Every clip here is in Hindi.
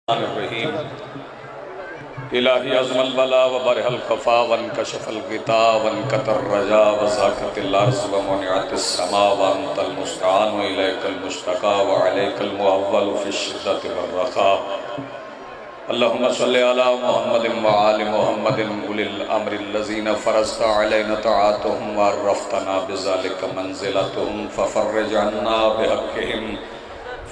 रहीम इलाही अज़मल बला व बरहल खफा वन कशफल गिता वन कतर रजा व ज़ाकतिल अर्ज़ व मुनिअतिस समा व अंतल मुस्तआन व इलैकल मुश्तका व अलैकल मुअव्वल फ़ी शिद्दति व रख़ा। अल्लाहुम्मा सल्लि अला मुहम्मदिन व आलि मुहम्मदिन उलिल अम्रिल लज़ीना फ़रज़ता अलैना तआतुहुम व अर्रफ़तना बिज़ालिका मंज़िलतहुम फ़फ़र्रिज अन्ना बिहक़्क़िहिम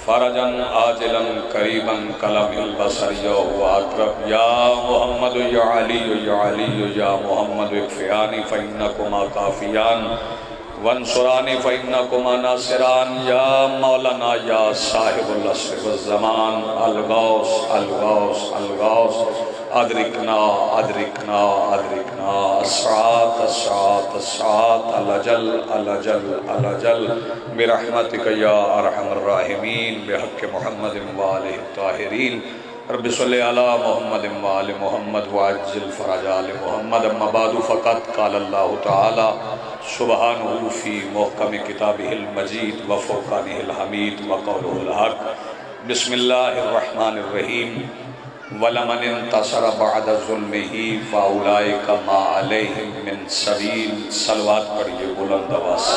फ़रजन आजिलन करीबन कलमिल बसरिया हुआ अक़रब या मोहम्मद या अली या मोहम्मद इक्फ़ियानी फ़इन्नकुमा काफ़ियान वंसुरानी फ़इन्नकुमा नासिरान या मौलाना या साहिबुल अस्र वज़्ज़मान अलगौस अलगौस अलगौस अदरिकना अदरिकना अदरिकना अस्रात अस्रात अस्रात अलजल अलजल अलजल बिरहमतिक या अरहमर राहिमीन बिहक़्क़ि मुहम्मदिन व आलिहि ताहिरीन रब्बि सल्लि अला मुहम्मदिन व आलि मुहम्मद व अज्जिल फ़रज आलि मुहम्मद अम्मा बअदु फ़क़द क़ाल अल्लाहु तआला सुब्हानहु फ़ी मुहकम किताबिहिल मजीद व फ़ुरक़ानिहिल हमीद व क़ौलुहुल हक़ बिस्मिल्लाहिर रहमानिर रहीम वलमन इंतसर बअद ज़ुल्मिही फ़उलाइका मा अलैहिम मिन सबील। सलवात पढ़िए बुलंद आवाज़ से।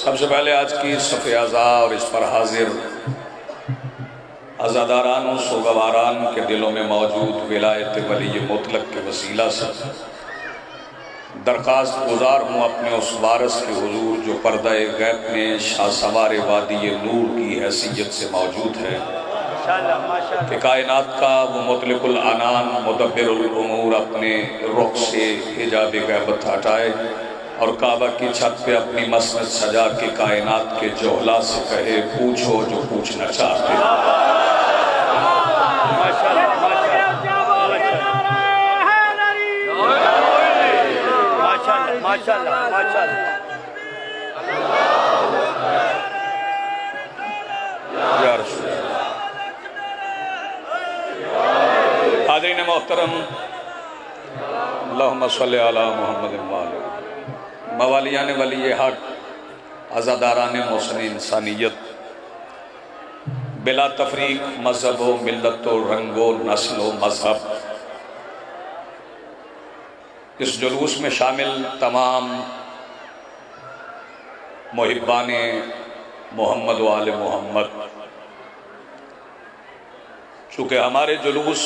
सबसे पहले आज की सफ़े अज़ा और इस पर हाजिर अज़ादारान और सोगवारान के दिलों में मौजूद विलायत वली मुतलक के वसीला से दरख्वास्त गुजार हूँ अपने उस वारस के हुजूर जो पर्दा गैब में शाहसवार वादी नूर की हैसियत से मौजूद है कि कायनात का वो मुतलकुल अनान मुदब्बिरुल उमूर अपने रुख से हिजाब गैबत हटाए और काबा की छत पे अपनी मस्जिद सजा के कायनात के जोहला से कहे पूछो जो पूछना चाहते हो। हाज़रीन मोहतरम अल्लाहुम्मा सल्लि अला मुहम्मदिन व आलि मवालियान वली हक अज़ादारान मोहसिन इंसानियत बिला तफरीक मजहब व मिल्लत व रंग व नस्ल व मजहब इस जुलूस में शामिल तमाम मुहिब्बान मोहम्मद व आले मोहम्मद, चूँकि हमारे जुलूस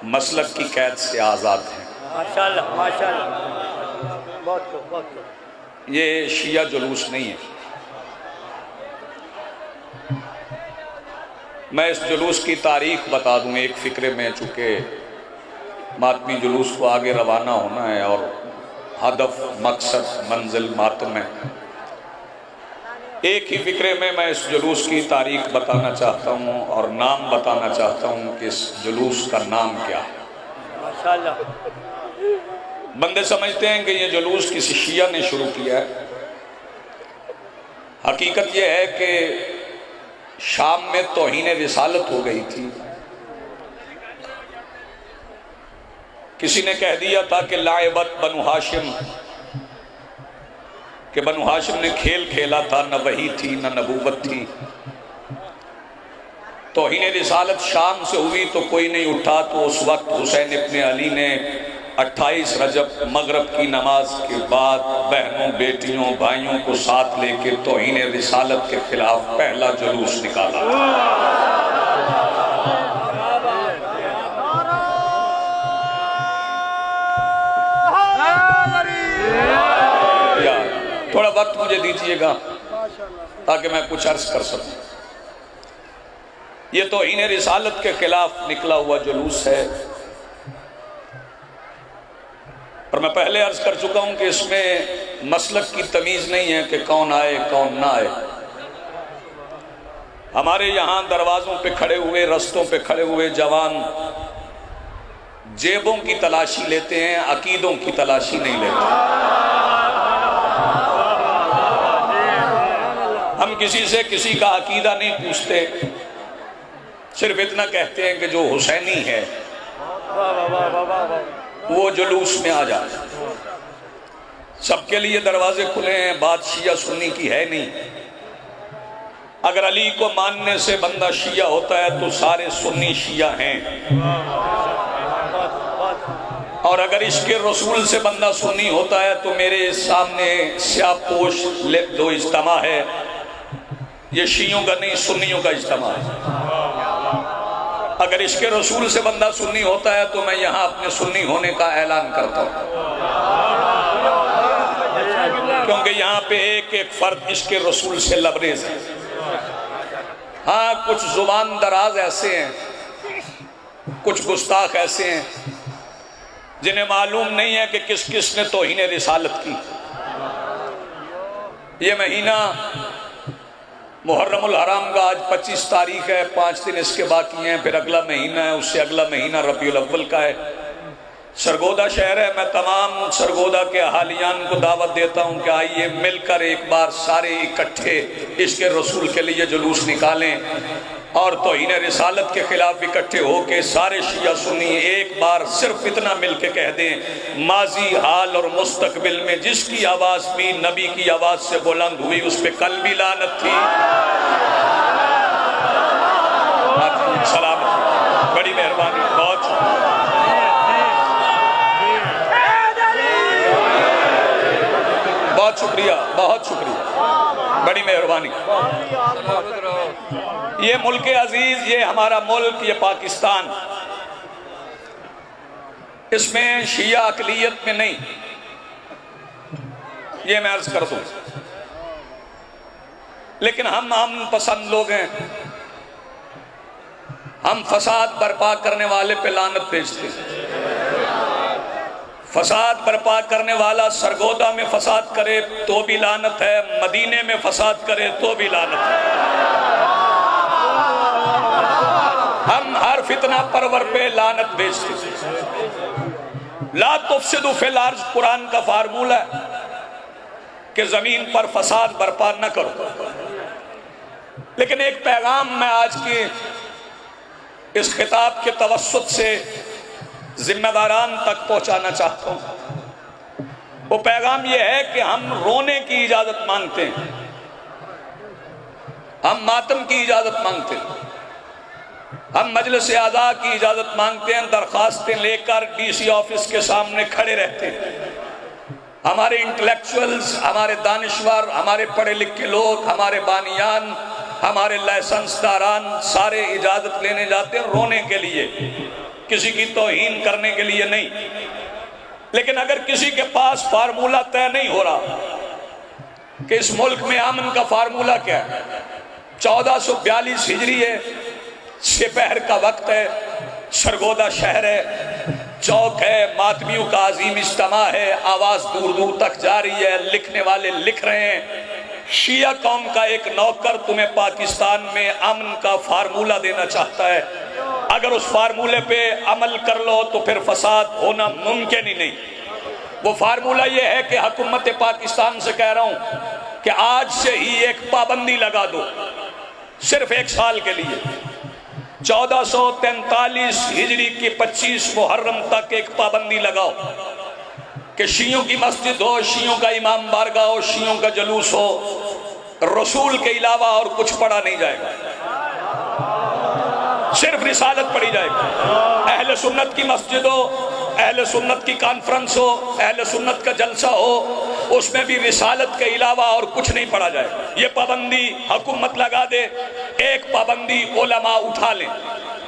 मसलक की कैद से आज़ाद हैं। माशाअल्लाह माशाअल्लाह, बहुत ये शिया जुलूस नहीं है। मैं इस जुलूस की तारीख बता दूँ एक फ़िक्रे में, चूँकि मातमी जुलूस को आगे रवाना होना है और हदफ मकसद मंजिल मातम है। एक ही फ़िक्रे में मैं इस जुलूस की तारीख बताना चाहता हूँ और नाम बताना चाहता हूँ कि इस जुलूस का नाम क्या है। माशाअल्लाह। बंदे समझते हैं कि ये जुलूस किसी शिया ने शुरू किया है। हकीकत यह है कि शाम में तौहीन रिसालत हो गई थी। किसी ने कह दिया था कि लाइबत बनु हाशिम, कि बनु हाशिम ने खेल खेला था, न वही थी न नबूवत थी। तौहीन रिसालत शाम से हुई तो कोई नहीं उठा, तो उस वक्त हुसैन इब्ने अली ने 28 रजब मगरब की नमाज के बाद बहनों बेटियों भाइयों को साथ लेके तौहीन रिसालत के खिलाफ पहला जुलूस निकाला। थोड़ा वक्त मुझे दीजिएगा ताकि मैं कुछ अर्ज कर सकूं। ये तौहीन रिसालत के खिलाफ निकला हुआ जुलूस है और मैं पहले अर्ज कर चुका हूं कि इसमें मसलक की तमीज़ नहीं है कि कौन आए कौन ना आए। हमारे यहाँ दरवाज़ों पे खड़े हुए, रस्तों पे खड़े हुए जवान जेबों की तलाशी लेते हैं, अकीदों की तलाशी नहीं लेते। हम किसी से किसी का अकीदा नहीं पूछते, सिर्फ इतना कहते हैं कि जो हुसैनी है वो जुलूस में आ जाए। सबके लिए दरवाजे खुले हैं, बात शिया सुन्नी की है नहीं। अगर अली को मानने से बंदा शिया होता है तो सारे सुन्नी शिया हैं, और अगर इसके रसूल से बंदा सुन्नी होता है तो मेरे सामने स्यापोश दो इज्तिमा है, ये शियों का नहीं सुन्नियों का इज्तिमा है। अगर इसके रसूल से बंदा सुन्नी होता है तो मैं यहाँ अपने सुन्नी होने का ऐलान करता हूँ, क्योंकि यहाँ पे एक एक फर्द इसके रसूल से लबरेज है। हाँ, कुछ जुबान दराज ऐसे हैं, कुछ गुस्ताख ऐसे हैं जिन्हें मालूम नहीं है कि किस किस ने तौहीन रिसालत की। ये महीना मुहर्रमुल हराम का आज 25 तारीख है, 5 दिन इसके बाकी हैं, फिर अगला महीना है, उससे अगला महीना रबीउल अव्वल का है। सरगोदा शहर है, मैं तमाम सरगोदा के अहालियान को दावत देता हूं कि आइए मिलकर एक बार सारे इकट्ठे इसके रसूल के लिए जुलूस निकालें और तौहीन रिसालत के खिलाफ इकट्ठे होके सारे शिया सुन्नी एक बार सिर्फ इतना मिल के कह दें, माजी हाल और मुस्तकबिल में जिसकी आवाज़ भी नबी की आवाज़ से बुलंद हुई उस पर कल भी लानत थी, सलामत। बड़ी मेहरबानी, बहुत शुक्रिया, बहुत शुक्रिया, बड़ी मेहरबानी। ये मुल्क अजीज, ये हमारा मुल्क, ये पाकिस्तान, इसमें शिया अकलियत में नहीं, ये मैं अर्ज कर दूं, लेकिन हम पसंद लोग हैं। हम फसाद बर्पा करने वाले पे लानत भेजते हैं। फसाद बर्पा करने वाला सरगोदा में फसाद करे तो भी लानत है, मदीने में फसाद करे तो भी लानत है। हम हर फितना परवर पे लानत भेजते। ला तुफसिदु फिल अर्ज़ कुरान का फार्मूला है कि जमीन पर फसाद बर्पा न करो। लेकिन एक पैगाम मैं आज की इस खिताब के तवस्सुत से जिम्मेदारान तक पहुंचाना चाहता हूं। वो पैगाम ये है कि हम रोने की इजाजत मांगते हैं, हम मातम की इजाजत मांगते हैं, हम मजलिस आज़ा की इजाजत मांगते हैं, दरखास्तें लेकर डीसी ऑफिस के सामने खड़े रहते हैं। हमारे इंटेलेक्चुअल्स, हमारे दानिश्वर, हमारे पढ़े लिखे लोग, हमारे बानियान, हमारे लाइसेंस दारान सारे इजाजत लेने जाते हैं रोने के लिए, किसी की तौहीन करने के लिए नहीं। लेकिन अगर किसी के पास फार्मूला तय नहीं हो रहा कि इस मुल्क में अमन का फार्मूला क्या है, 1442 हिजरी है, दोपहर का वक्त है, सरगोदा शहर है, चौक है, मातमियों का अजीम इज्तिमा है, आवाज दूर दूर तक जा रही है, लिखने वाले लिख रहे हैं, शिया कौम का एक नौकर तुम्हें पाकिस्तान में अमन का फार्मूला देना चाहता है, अगर उस फार्मूले पे अमल कर लो तो फिर फसाद होना मुमकिन ही नहीं। वो फार्मूला ये है कि हुकूमत पाकिस्तान से कह रहा हूं कि आज से ही एक पाबंदी लगा दो, सिर्फ 1 साल के लिए, 1443 हिजरी की 25 मुहर्रम तक एक पाबंदी लगाओ कि शियों की मस्जिद हो, शियों का इमाम बारगाह हो, शियों का जुलूस हो, रसूल के अलावा और कुछ पढ़ा नहीं जाएगा, सिर्फ रिसालत पढ़ी जाएगी। अहले सुन्नत की मस्जिद हो, अहले सुन्नत की कॉन्फ्रेंस हो, अहले सुन्नत का जलसा हो, उसमें भी रिसालत के अलावा और कुछ नहीं पढ़ा जाएगा। ये पाबंदी हुकूमत लगा दे, एक पाबंदी उलमा उठा लें।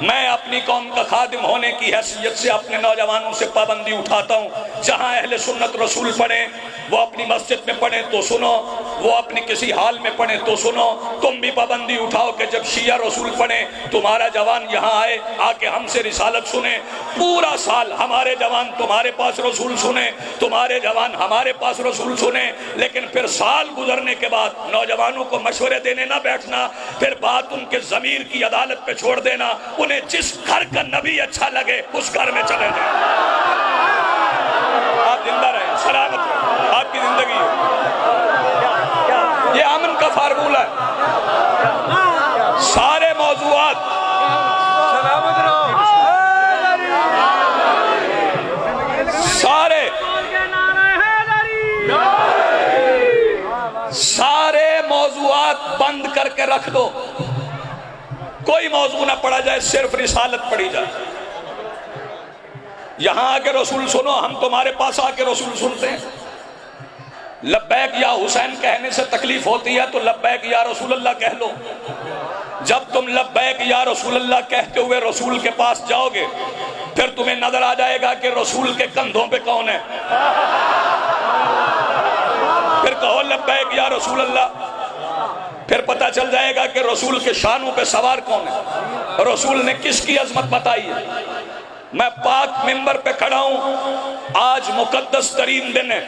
मैं अपनी कौम का खादिम होने की हैसियत से अपने नौजवानों से पाबंदी उठाता हूँ, जहाँ अहले सुन्नत रसूल पढ़े वो अपनी मस्जिद में पढ़े तो सुनो, वो अपनी किसी हाल में पढ़े तो सुनो। तुम भी पाबंदी उठाओ कि जब शिया रसूल पढ़े तुम्हारा जवान यहाँ आए, आके हमसे रिसालत सुने, पूरा साल हमारे जवान तुम्हारे पास रसूल सुने, तुम्हारे जवान हमारे पास रसूल सुने, लेकिन फिर साल गुजरने के बाद नौजवानों को मशवरे देने ना बैठना, फिर बात उनके ज़मीर की अदालत पे छोड़ देना, उन्हें जिस घर का नबी अच्छा लगे उस घर में चले जाए। आप जिंदा रहें, सलामत रहें, आपकी जिंदगी ये अमन का फार्मूला है। सारे मौजूआत सारे सारे मौजूआत बंद करके रख दो, कोई मौजू ना पढ़ा जाए, सिर्फ रिसालत पढ़ी जाए। यहां आके रसूल सुनो, हम तुम्हारे पास आके रसूल सुनते हैं। लब्बैक या हुसैन कहने से तकलीफ होती है तो लब्बैक या रसूल अल्लाह कह लो। जब तुम लब्बैक या रसूल अल्लाह कहते हुए रसूल के पास जाओगे, फिर तुम्हें नजर आ जाएगा कि रसूल के कंधों पे कौन है। फिर कहो लब्बैक या रसूल अल्लाह, फिर पता चल जाएगा कि रसूल के शानों पे सवार कौन है, रसूल ने किसकी अजमत बताई है। मैं पाक मिंबर पे खड़ा हूं, आज मुकद्दस तरीन दिन है,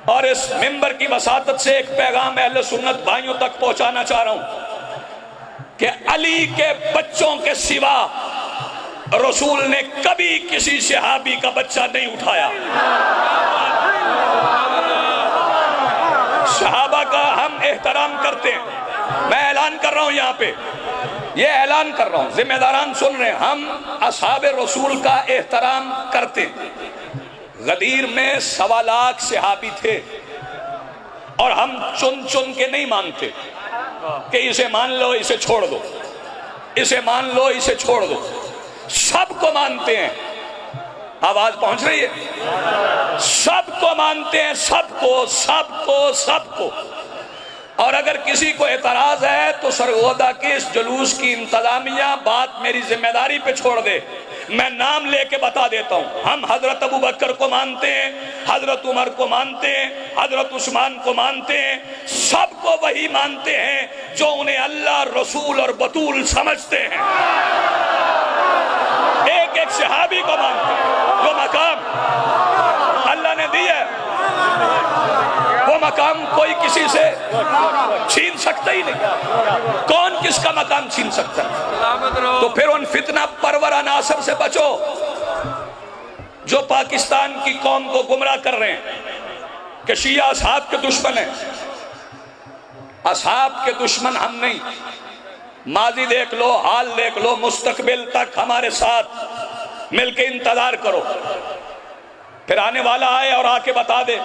और इस मिंबर की वसातत से एक पैगाम अहले सुन्नत भाइयों तक पहुंचाना चाह रहा हूं कि अली के बच्चों के सिवा रसूल ने कभी किसी सहाबी का बच्चा नहीं उठाया। सहाबा का हम एहतराम करते हैं। मैं ऐलान कर रहा हूं, यहां पे ये ऐलान कर रहा हूं, जिम्मेदारान सुन रहे हैं, हम असहाबे रसूल का एहतराम करते हैं। गदीर में 1.25 लाख सहाबी थे, और हम चुन चुन के नहीं मानते कि इसे मान लो इसे छोड़ दो, इसे मान लो इसे छोड़ दो, सबको मानते हैं। आवाज पहुंच रही है? सबको मानते हैं, सबको सबको सबको। और अगर किसी को एतराज है तो सरगोदा के इस जुलूस की इंतजामिया बात मेरी जिम्मेदारी पे छोड़ दे। मैं नाम लेके बता देता हूं, हम हजरत अबू बकर को मानते हैं, हजरत उमर को मानते हैं, हजरत उस्मान को मानते हैं, सबको वही मानते हैं जो उन्हें अल्लाह, रसूल और बतूल समझते हैं। एक एक सहाबी को मानते हैं। जो मकाम अल्लाह ने दिया वो मकाम कोई किसी से छीन सकता ही नहीं। कौन किसका मकाम छीन सकता है? तो फिर उन फितना परवर अनासर से बचो जो पाकिस्तान की कौम को गुमराह कर रहे हैं कि शिया असहाब के दुश्मन है। असहाब के दुश्मन हम नहीं। माजी देख लो, हाल देख लो, मुस्तकबिल तक हमारे साथ मिलके इंतजार करो। फिर आने वाला आए और आके बता दे,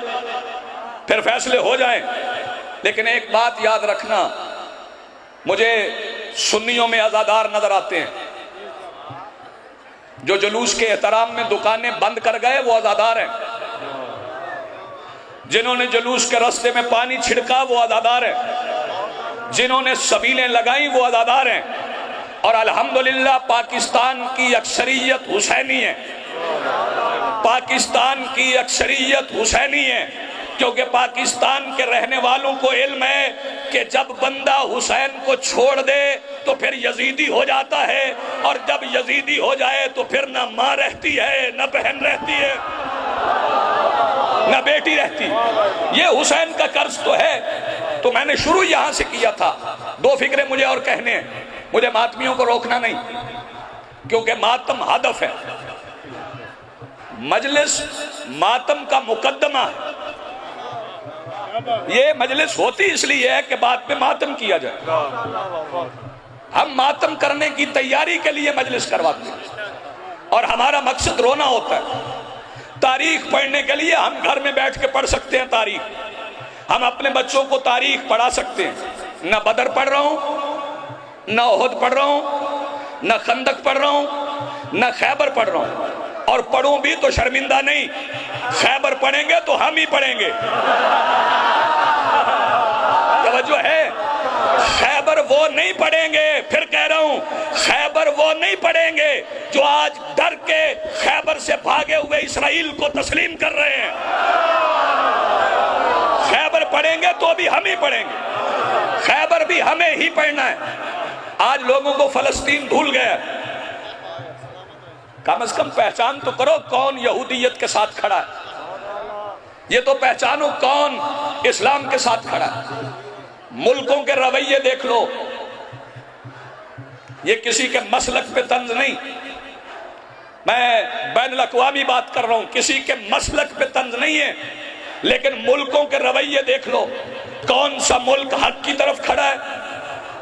फिर फैसले हो जाएं। लेकिन एक बात याद रखना, मुझे सुन्नियों में अज़ादार नजर आते हैं जो जुलूस के एहतराम में दुकानें बंद कर गए, वो अज़ादार हैं। जिन्होंने जुलूस के रास्ते में पानी छिड़का वो अज़ादार हैं। जिन्होंने सबीलें लगाई वो अज़ादार हैं। और अल्हम्दुलिल्लाह पाकिस्तान की अक्सरियत हुसैनी है। पाकिस्तान की अक्सरियत हुसैनी है, क्योंकि पाकिस्तान के रहने वालों को इल्म है कि जब बंदा हुसैन को छोड़ दे तो फिर यजीदी हो जाता है, और जब यजीदी हो जाए तो फिर ना माँ रहती है, ना बहन रहती है, ना बेटी रहती। ये हुसैन का कर्ज तो है। तो मैंने शुरू यहां से किया था। 2 फिक्रे मुझे और कहने हैं। मुझे मातमियों को रोकना नहीं, क्योंकि मातम हदफ है। मजलिस मातम का मुकद्दमा है। ये मजलिस होती इसलिए है कि बाद में मातम किया जाए। हम मातम करने की तैयारी के लिए मजलिस करवाते हैं, और हमारा मकसद रोना होता है। तारीख पढ़ने के लिए हम घर में बैठ के पढ़ सकते हैं तारीख। हम अपने बच्चों को तारीख पढ़ा सकते हैं। न बदर पढ़ रहा हूं, न ओहद पढ़ रहा हूं, न खंदक पढ़ रहा हूं, न खैबर पढ़ रहा हूं। और पढ़ूं भी तो शर्मिंदा नहीं। खैबर पढ़ेंगे तो हम ही पढ़ेंगे। तवज्जो है? खैबर वो नहीं पढ़ेंगे, फिर कह रहा हूं, खैबर वो नहीं पढ़ेंगे जो आज डर के खैबर से भागे हुए इसराइल को तस्लीम कर रहे हैं। खैबर पढ़ेंगे तो भी हम ही पढ़ेंगे। खैबर भी हमें ही पढ़ना है। आज लोगों को फलस्तीन भूल गया। कम से कम पहचान तो करो कौन यहूदियत के साथ खड़ा है। ये तो पहचानो कौन इस्लाम के साथ खड़ा है। मुल्कों के रवैये देख लो। ये किसी के मसलक पे तंज नहीं, मैं बैनुल अक़वामी बात कर रहा हूं। किसी के मसलक पे तंज नहीं है, लेकिन मुल्कों के रवैये देख लो। कौन सा मुल्क हक की तरफ खड़ा है,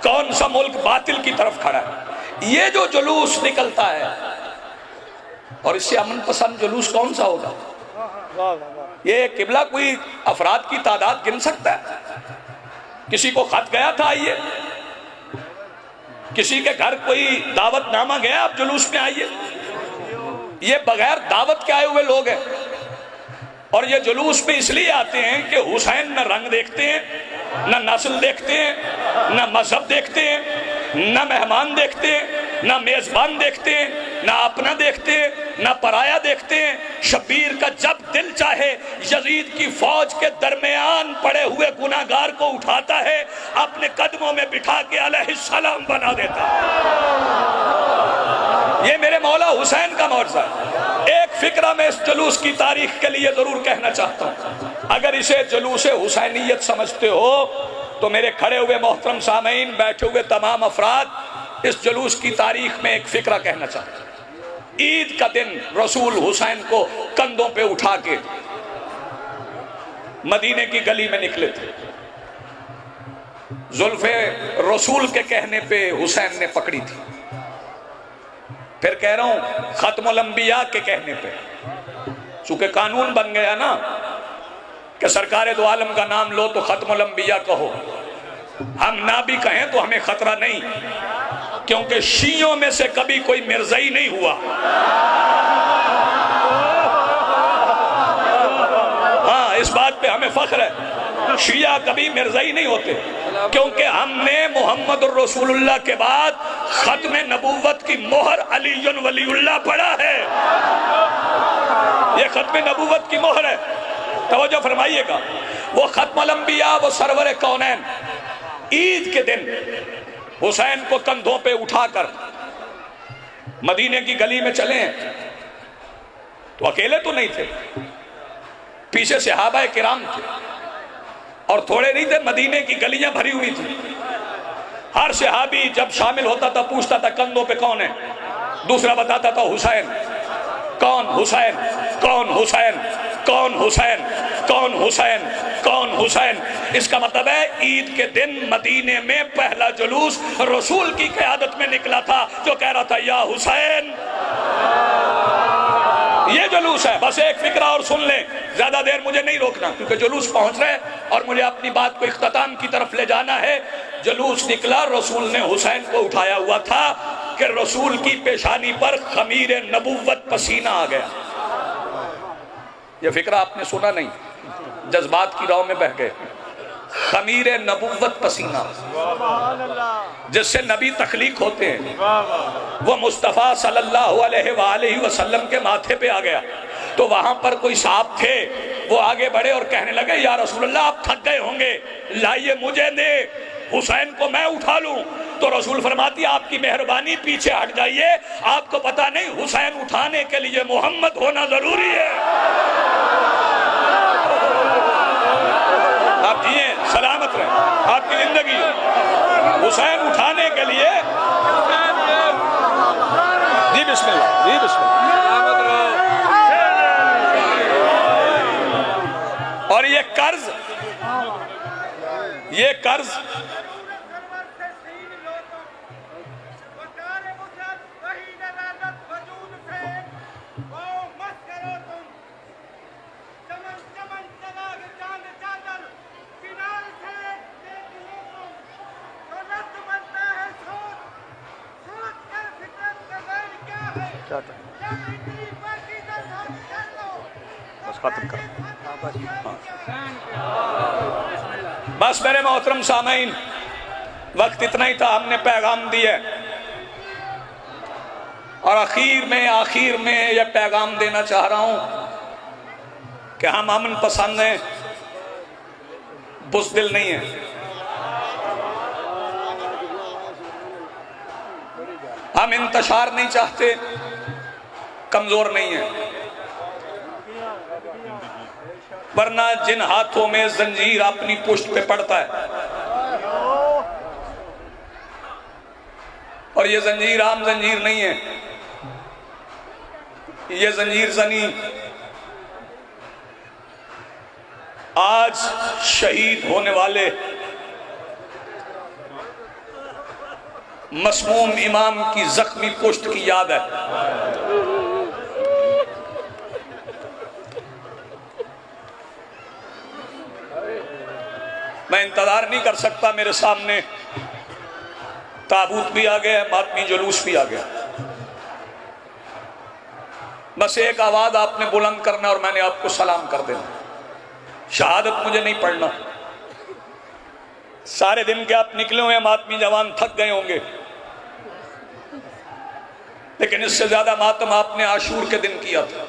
कौन सा मुल्क बातिल की तरफ खड़ा है। ये जो जुलूस निकलता है, और इससे अमन पसंद जुलूस कौन सा होगा? ये किबला कोई अफराद की तादाद गिन सकता है? किसी को खत गया था आइए, किसी के घर कोई दावतनामा गया आप जुलूस में आइए। ये बगैर दावत के आए हुए लोग हैं। और ये जुलूस में इसलिए आते हैं कि हुसैन न रंग देखते हैं, न नस्ल देखते हैं, न मजहब देखते हैं, न मेहमान देखते हैं, न मेजबान देखते हैं, न अपना देखते हैं, न पराया देखते हैं। शब्बीर का जब दिल चाहे यजीद की फौज के दरमियान पड़े हुए गुनाहगार को उठाता है, अपने कदमों में बिठा के अलैहिस्सलाम बना देता है। ये मेरे मौला हुसैन का मौजज़ा है। एक फिक्रा में इस जुलूस की तारीख के लिए जरूर कहना चाहता हूँ। अगर इसे जुलूस हुसैनियत समझते हो तो मेरे खड़े हुए मोहतरम सामीन, बैठे हुए तमाम अफराद, इस जुलूस की तारीख में एक फिक्रा कहना चाहता हूँ। ईद का दिन रसूल हुसैन को कंधों पे उठा के मदीने की गली में निकले थे। जुल्फे रसूल के कहने पे हुसैन ने पकड़ी थी। फिर कह रहा हूं खत्मुल अंबिया के कहने पे, चूंकि कानून बन गया ना कि सरकारे दो आलम का नाम लो तो खत्मुल अंबिया कहो। हम ना भी कहें तो हमें खतरा नहीं, क्योंकि शियों में से कभी कोई मिर्ज़ाई नहीं हुआ। हाँ, इस बात पे हमें फख्र है, शिया कभी मिर्ज़ाई नहीं होते, क्योंकि हमने मोहम्मद रसूलुल्लाह के बाद खत्म नबूवत की मोहर अलीयुन वलीउल्लाह पढ़ा है। ये खत्म नबूवत की मोहर है, तवज्जो फरमाइएगा। वो खत्मुल अंबिया, वो सरवर कौनैन, ईद के दिन हुसैन को कंधों पे उठाकर मदीने की गली में चले। तो अकेले तो नहीं थे, पीछे सहाबा किराम थे, और थोड़े नहीं थे, मदीने की गलियां भरी हुई थी। हर सहाबी जब शामिल होता था पूछता था कंधों पे कौन है, दूसरा बताता था हुसैन। कौन हुसैन, कौन हुसैन, कौन हुसैन, कौन हुसैन, कौन हुसैन। इसका मतलब है ईद के दिन मदीने में पहला जुलूस रसूल की क़यादत में निकला था, जो कह रहा था या हुसैन। ये जुलूस है। बस एक फिक्रा और सुन लें, ज्यादा देर मुझे नहीं रोकना, क्योंकि जुलूस पहुंच रहे और मुझे अपनी बात को इख्तिताम की तरफ ले जाना है। जुलूस निकला, रसूल ने हुसैन को उठाया हुआ था कि रसूल की पेशानी पर खमीर नबुव्वत पसीना आ गया। ये फिक्रा आपने सुना नहीं, जज्बात की राह में बह गए। खमीर नबुव्वत पसीना, जिससे नबी तख्लीक होते हैं, वो मुस्तफ़ा सल्लल्लाहु अलैहि वसल्लम के माथे पे आ गया। तो वहां पर कोई साहब थे, वो आगे बढ़े और कहने लगे या रसूलल्लाह आप थक गए होंगे, लाइए मुझे दे, हुसैन को मैं उठा लूं। तो रसूल फरमाती आपकी मेहरबानी, पीछे हट जाइए, आपको पता नहीं हुसैन उठाने के लिए मोहम्मद होना जरूरी है। आप जिए सलामत रहे, आपकी जिंदगी हुसैन उठाने के लिए। जी बिस्मिल्लाह, जी बिस्मिल्लाह। और ये कर्ज बस मेरे मोहतरम सामीन, वक्त इतना ही था, हमने पैगाम दिया और आखिर में यह पैगाम देना चाह रहा हूं कि हम अमन पसंद हैं, बुज़दिल नहीं है। हम इंतशार नहीं चाहते, कमजोर नहीं है। वरना जिन हाथों में जंजीर अपनी पुष्ट पे पड़ता है, और ये जंजीर आम जंजीर नहीं है, ये जंजीर जनी आज शहीद होने वाले मसमूम इमाम की जख्मी पुष्ट की याद है। मैं इंतजार नहीं कर सकता, मेरे सामने ताबूत भी आ गया, मातमी जुलूस भी आ गया। बस एक आवाज आपने बुलंद करना और मैंने आपको सलाम कर देना। शहादत मुझे नहीं पढ़ना। सारे दिन के आप निकले हुए मातमी जवान, थक गए होंगे, लेकिन इससे ज्यादा मातम आपने आशूर के दिन किया था।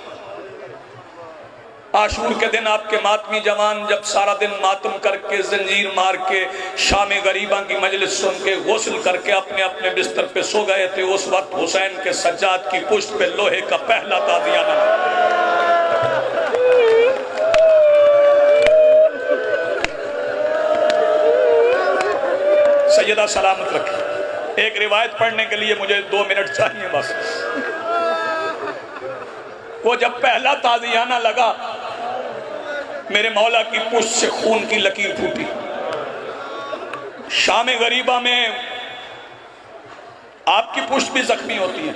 आशूर के दिन आपके मातमी जवान जब सारा दिन मातम करके, जंजीर मार के, शाम गरीबा की मजलिस सुन के, गुस्ल करके अपने अपने बिस्तर पे सो गए थे, उस वक्त हुसैन के सज्जाद की पुश्त पे लोहे का पहला ताज़ियाना। सैयदा सलामत रखे। एक रिवायत पढ़ने के लिए मुझे 2 मिनट चाहिए बस। वो जब पहला ताज़ियाना लगा, मेरे मौला की पुश्त से खून की लकीर फूटी। शाम गरीबा में आपकी पुश्त भी जख्मी होती है,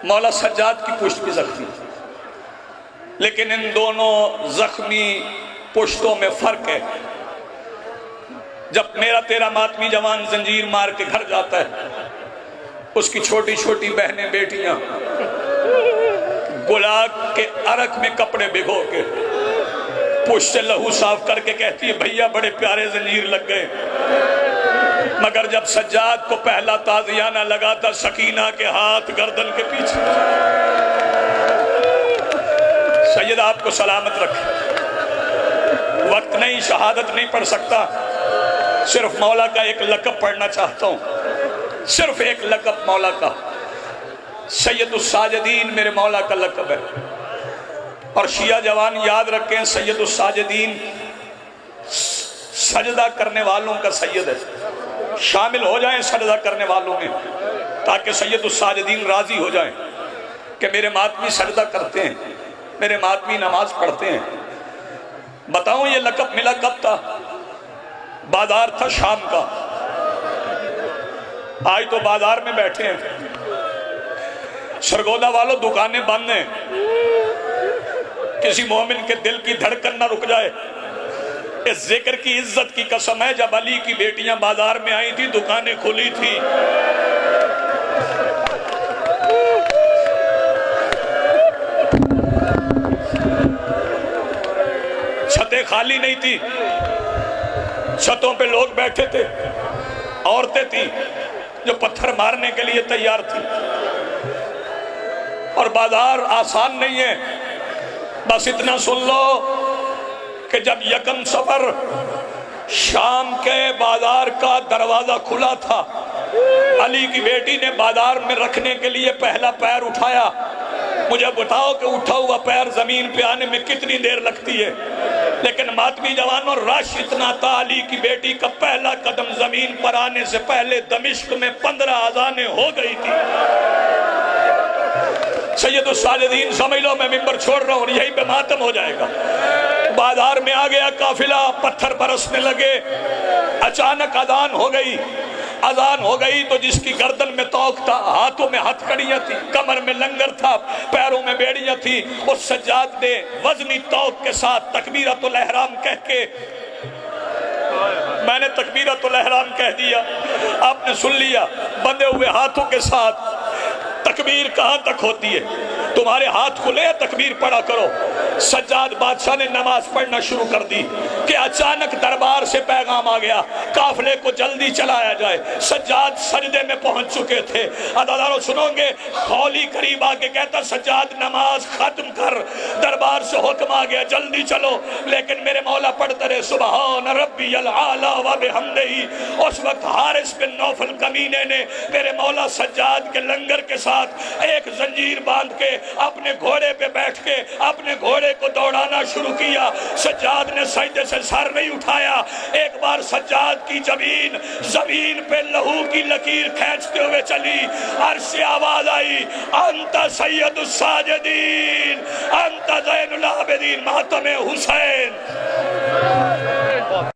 मौला सज्जाद की पुश्त भी जख्मी, लेकिन इन दोनों जख्मी पुश्तों में फर्क है। जब मेरा तेरा मातमी जवान जंजीर मार के घर जाता है, उसकी छोटी छोटी बहनें बेटियां गुलाब के अरक में कपड़े भिगो के पुश्त से लहू साफ करके कहती है, भैया बड़े प्यारे जंजीर लग गए। मगर जब सज्जाद को पहला ताज़ियाना लगा था, सकीना के हाथ गर्दन के पीछे। सैयद आपको सलामत रखे। वक्त नहीं, शहादत नहीं पढ़ सकता, सिर्फ मौला का एक लक़ब पढ़ना चाहता हूं, सिर्फ एक लक़ब मौला का। सैयदुस साजिदीन मेरे मौला का लक़ब है। और शिया जवान याद रखें, सैयदुस साजिदीन सजदा करने वालों का सैयद है। शामिल हो जाएं सजदा करने वालों में, ताकि सैयदुस साजिदीन राजी हो जाएं कि मेरे मातमी सजदा करते हैं, मेरे मातमी नमाज पढ़ते हैं। बताऊं ये लक़ब मिला कब था? बाजार था शाम का। आज तो बाजार में बैठे हैं, सरगोदा वालों दुकानें बंद हैं। किसी मोमिन के दिल की धड़कन ना रुक जाए। इस जिक्र की इज्जत की कसम है, जब अली की बेटियां बाजार में आई थी, दुकानें खुली थी। छतें खाली नहीं थी, छतों पे लोग बैठे थे, औरतें थी जो पत्थर मारने के लिए तैयार थी। और बाजार आसान नहीं है। बस इतना सुन लो कि जब यकम सफर शाम के बाजार का दरवाजा खुला था, अली की बेटी ने बाजार में रखने के लिए पहला पैर उठाया। मुझे बताओ कि उठा हुआ पैर जमीन पे आने में कितनी देर लगती है, लेकिन मातमी जवानों रश इतना था, अली की बेटी का पहला कदम जमीन पर आने से पहले दमिश्क में 15 अज़ानें हो गई थी। सैयदुस साजिदीन समझ लो, मैं मिंबर छोड़ रहा हूँ और यहीं पे मातम हो जाएगा। बाजार में आ गया काफिला, पत्थर बरसने लगे। अचानक अजान हो गई। अजान हो गई तो जिसकी गर्दन में तौक था, हाथों में हथकड़ियां थी, कमर में लंगर था, पैरों में बेड़ियां थी, उस सज्जाद ने वजनी तौक के साथ तकबीरतुल एहराम कह के, मैंने तकबीरतुल एहराम कह दिया, आपने सुन लिया, बंधे हुए हाथों के साथ तकबीर कहां तक होती है? तुम्हारे हाथ खुले, तकबीर पढ़ा करो। सज्जाद बादशाह ने नमाज पढ़ना शुरू कर दी कि अचानक दरबार से पैगाम आ गया, काफिले को जल्दी चलाया जाए। सज्जाद सजदे में पहुंच चुके थे। अदादारों सुनोगे, खौली करीब आके कहता, सज्जाद नमाज खत्म कर, दरबार से हुक्म आ गया, जल्दी चलो। लेकिन मेरे मौला पढ़ते रहे, सुबहान रब्बियल आला व बिहम्दिही। उस वक्त हारिस बिन नौफल कमीने ने मेरे मौला सज्जाद के लंगर के साथ एक जंजीर बांध के अपने घोड़े पे बैठ के अपने घोड़े को दौड़ाना शुरू किया। सज्जाद ने सजदे से सर नहीं उठाया। एक बार सज्जाद की जमीन पे लहू की लकीर खींचते हुए चली। अर्श से आवाज आई, अंत सैयदुस साजिदीन, अंत ज़ैनुल आबिदीन, मातम हुसैन।